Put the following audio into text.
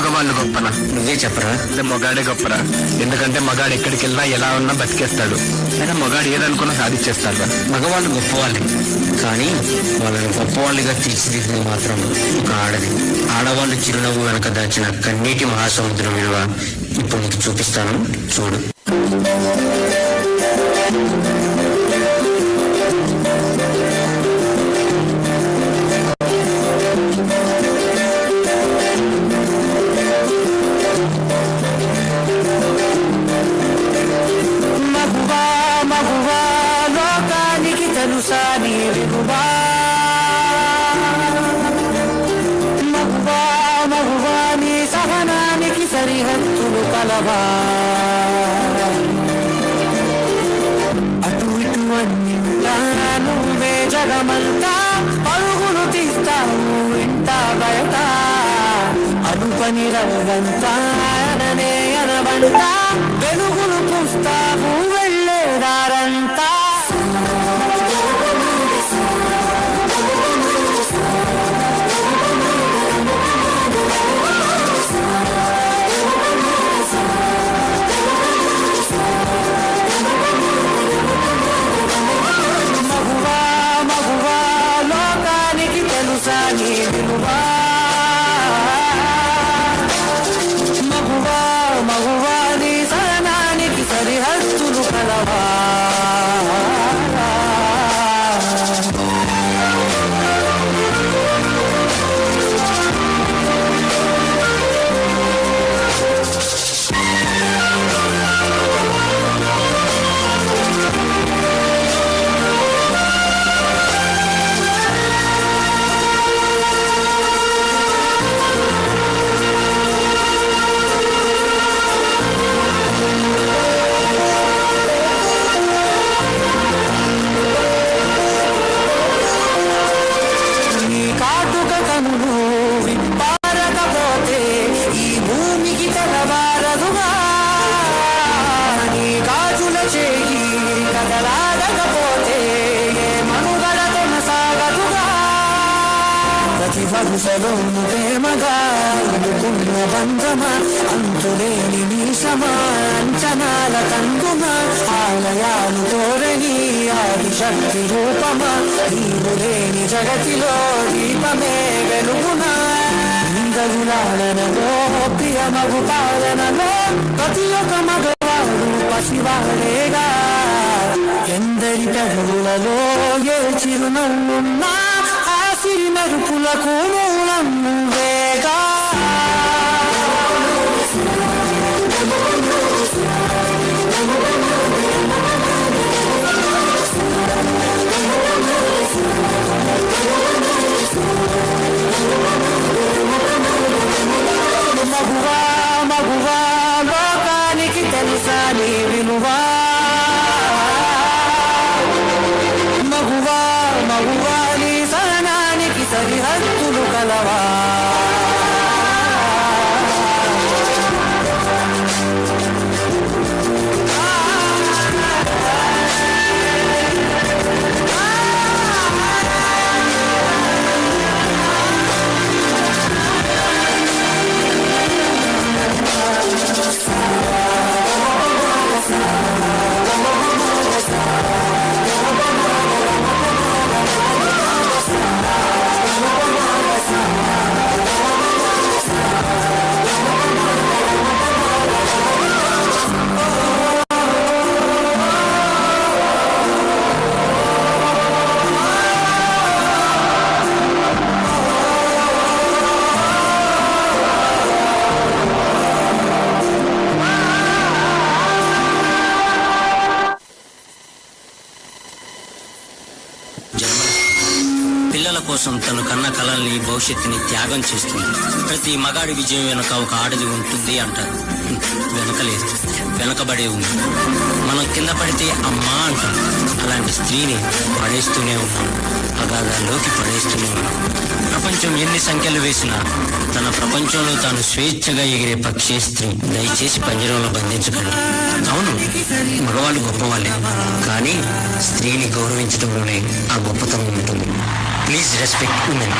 మగవాళ్ళు గొప్పనా? నువ్వే చెప్పరా. మగాడే గొప్పరా. ఎందుకంటే మగాడు ఎక్కడికి వెళ్ళినా ఎలా ఉన్నా బతికేస్తాడు. లేదా మగాడు ఏదనుకున్నా సాధించేస్తాడు. మగవాళ్ళు గొప్పవాళ్ళే, కానీ వాళ్ళని గొప్పవాళ్ళుగా తీర్చిదిద్దింది మాత్రం ఒక ఆడది. ఆడవాళ్ళు చిరునవ్వు వెనక దాచిన కన్నీటి మహాసముద్రం విలువ ఇప్పుడు నీకు చూపిస్తాను, చూడు. సహనానికి సరిహద్దులు కలవా, అటు ఇటు అన్నింటా నువ్వే జగమంతా, పరుగులు తీస్తావు ఇంట బయట, అనుపని రవంతా అననే అనవంతా, వెలుగులు పూస్తావు వెళ్ళేదారంతా. మగువాని సహనానికి సరిహద్దులు కలవా. వరుసలో ప్రేమగా అనుకున్న బంధమా, అంతులేని నీసమా, అంచనాల కందుమా, ఆలయాలు తోరని ఆదిశక్తి రూపమా, నీవు లేని జగతిలో దీపమే వెలుగునా. ఇంద్రులాలనలో ప్రియమగు పాలనలో ప్రతి ఒక్క మగవాడు పసివాడేగా, ఎందరి పెదవులలో ఏ చిరునవ్వున్నా మెరుపులకు మూలం నువ్వేగా. మగువా మగువా లోకానికి తెలుసా నీ విలువా. మగువా మగువా నీ సహనానికి సరిహద్దులు కలవా. పిల్లల కోసం తను కన్న కలల్ని భవిష్యత్తుని త్యాగం చేస్తుంది. ప్రతి మగాడి విజయం వెనుక ఒక ఆడది ఉంటుంది అంటారు. వెనకలేదు, వెనకబడే ఉంది. మనం కింద పడితే అమ్మా అంటాం. అలాంటి స్త్రీని పడేస్తూనే ఉన్నాం, అగాధాల్లోకి పడేస్తూనే ఉన్నాం. ప్రపంచం ఎన్ని సంఖ్యలు వేసినా తన ప్రపంచంలో తాను స్వేచ్ఛగా ఎగిరే పక్షే స్త్రీ. దయచేసి పంజరంలో బంధించగలరు. అవును, మగవాళ్ళు గొప్పవాళ్ళే, కానీ స్త్రీని గౌరవించడంలోనే ఆ గొప్పతనం ఉంటుంది. Please respect women.